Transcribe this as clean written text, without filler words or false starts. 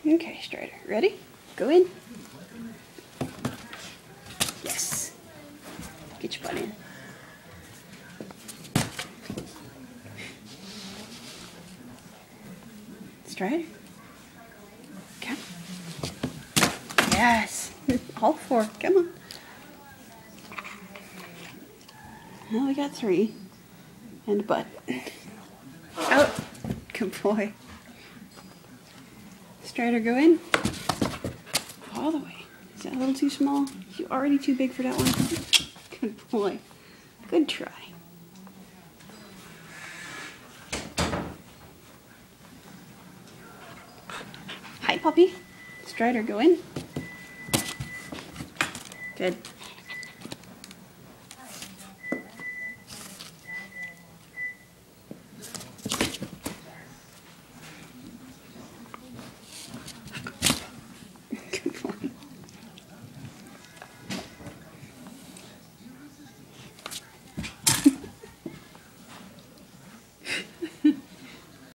Okay, Strider, ready? Go in. Yes. Get your butt in. Strider. Come. Yes. All four. Come on. Well, we got 3. And a butt. Out. Good boy. Strider, go in. All the way. Is that a little too small? Is you already too big for that one? Good boy. Good try. Hi, puppy. Strider, go in. Good.